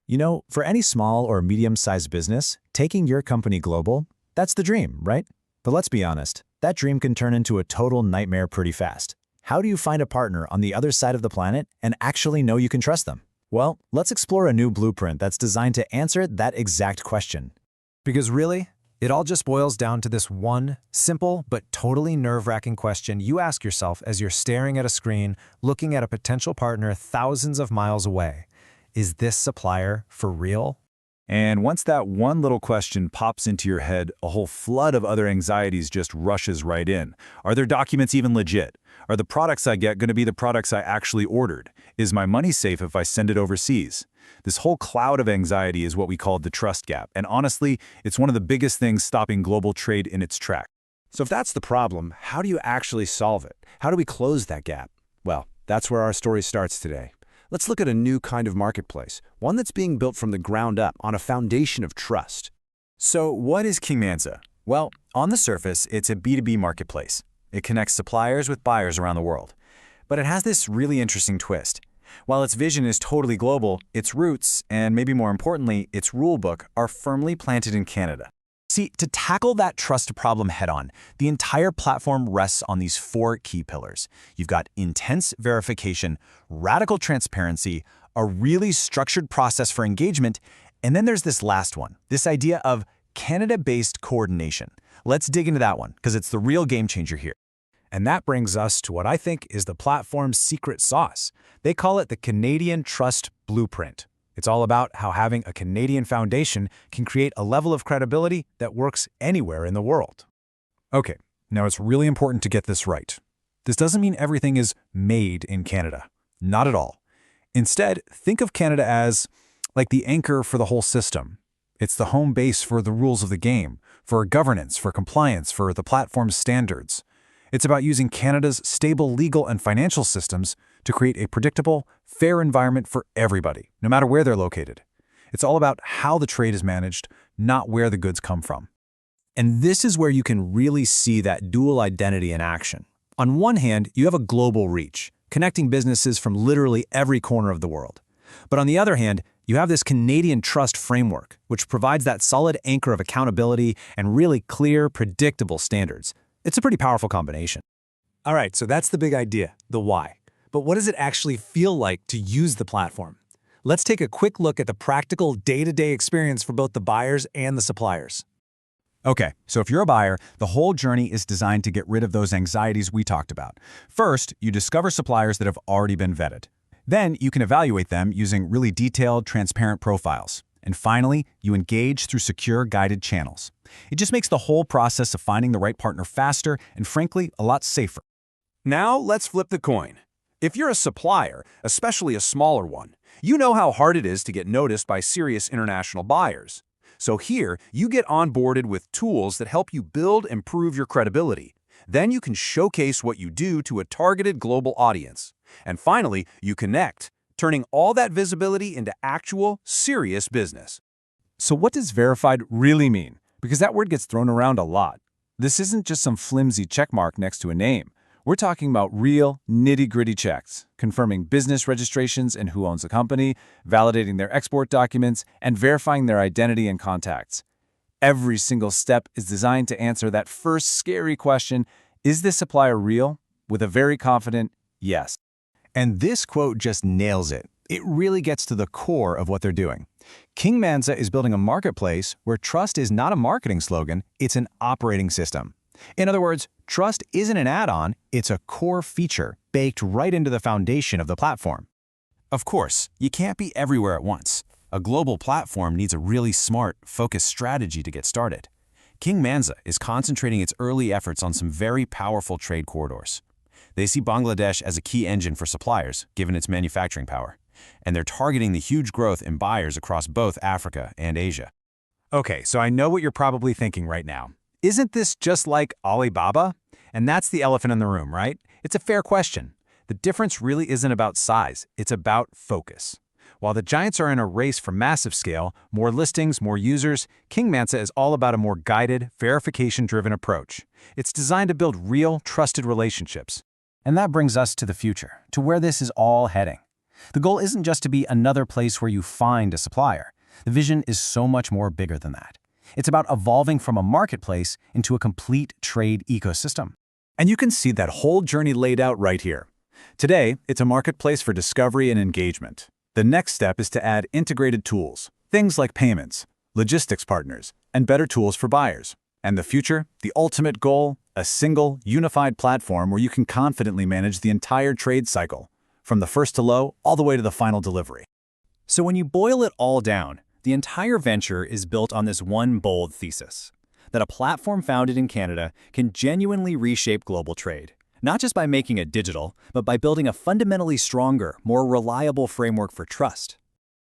You know, for any small or medium-sized business, taking your company global, that's the dream, right? But let's be honest, that dream can turn into a total nightmare pretty fast. How do you find a partner on the other side of the planet and actually know you can trust them? Well, let's explore a new blueprint that's designed to answer that exact question. Because really, it all just boils down to this one, simple but totally nerve-wracking question you ask yourself as you're staring at a screen, looking at a potential partner thousands of miles away. Is this supplier for real? And once that one little question pops into your head, a whole flood of other anxieties just rushes right in. Are their documents even legit? Are the products I get going to be the products I actually ordered? Is my money safe if I send it overseas? This whole cloud of anxiety is what we call the trust gap, and honestly, it's one of the biggest things stopping global trade in its track. So if that's the problem, how do you actually solve it? How do we close that gap? Well, that's where our story starts today. Let's look at a new kind of marketplace, one that's being built from the ground up on a foundation of trust. So what is Kingmansa? Well, on the surface, it's a B2B marketplace. It connects suppliers with buyers around the world. But it has this really interesting twist. While its vision is totally global, its roots, and maybe more importantly, its rulebook, are firmly planted in Canada. See, to tackle that trust problem head-on, the entire platform rests on these four key pillars. You've got intense verification, radical transparency, a really structured process for engagement, and then there's this last one, this idea of Canada-based coordination. Let's dig into that one, because it's the real game changer here. And that brings us to what I think is the platform's secret sauce. They call it the Canadian Trust Blueprint. It's all about how having a Canadian foundation can create a level of credibility that works anywhere in the world. Okay, now it's really important to get this right. This doesn't mean everything is made in Canada. Not at all. Instead, think of Canada as like the anchor for the whole system. It's the home base for the rules of the game, for governance, for compliance, for the platform's standards. It's about using Canada's stable legal and financial systems to create a predictable, fair environment for everybody, no matter where they're located. It's all about how the trade is managed, not where the goods come from. And this is where you can really see that dual identity in action. On one hand, you have a global reach, connecting businesses from literally every corner of the world. But on the other hand, you have this Canadian trust framework, which provides that solid anchor of accountability and really clear, predictable standards. It's a pretty powerful combination. All right, so that's the big idea, the why. But what does it actually feel like to use the platform? Let's take a quick look at the practical day-to-day experience for both the buyers and the suppliers. Okay, so if you're a buyer, the whole journey is designed to get rid of those anxieties we talked about. First, you discover suppliers that have already been vetted. Then you can evaluate them using really detailed, transparent profiles. And finally, you engage through secure, guided channels. It just makes the whole process of finding the right partner faster and, frankly, a lot safer. Now let's flip the coin. If you're a supplier, especially a smaller one, you know how hard it is to get noticed by serious international buyers. So here, you get onboarded with tools that help you build and prove your credibility. Then you can showcase what you do to a targeted global audience. And finally, you connect, turning all that visibility into actual, serious business. So what does verified really mean? Because that word gets thrown around a lot. This isn't just some flimsy checkmark next to a name. We're talking about real, nitty-gritty checks, confirming business registrations and who owns the company, validating their export documents, and verifying their identity and contacts. Every single step is designed to answer that first scary question, is this supplier real? With a very confident yes. And this quote just nails it. It really gets to the core of what they're doing. Kingmansa is building a marketplace where trust is not a marketing slogan, it's an operating system. In other words, trust isn't an add-on, it's a core feature baked right into the foundation of the platform. Of course, you can't be everywhere at once. A global platform needs a really smart, focused strategy to get started. Kingmansa is concentrating its early efforts on some very powerful trade corridors. They see Bangladesh as a key engine for suppliers, given its manufacturing power. And they're targeting the huge growth in buyers across both Africa and Asia. Okay, so I know what you're probably thinking right now. Isn't this just like Alibaba? And that's the elephant in the room, right? It's a fair question. The difference really isn't about size, it's about focus. While the giants are in a race for massive scale, more listings, more users, Kingmansa is all about a more guided, verification-driven approach. It's designed to build real, trusted relationships. And that brings us to the future, to where this is all heading. The goal isn't just to be another place where you find a supplier. The vision is so much more bigger than that. It's about evolving from a marketplace into a complete trade ecosystem. And you can see that whole journey laid out right here. Today, it's a marketplace for discovery and engagement. The next step is to add integrated tools, things like payments, logistics partners, and better tools for buyers. And the future, the ultimate goal, a single, unified platform where you can confidently manage the entire trade cycle, from the first to low all the way to the final delivery. So when you boil it all down, the entire venture is built on this one bold thesis, that a platform founded in Canada can genuinely reshape global trade, not just by making it digital, but by building a fundamentally stronger, more reliable framework for trust.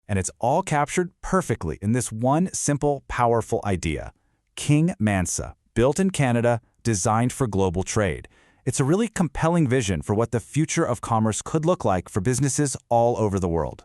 And it's all captured perfectly in this one simple, powerful idea. Kingmansa, built in Canada, designed for global trade. It's a really compelling vision for what the future of commerce could look like for businesses all over the world.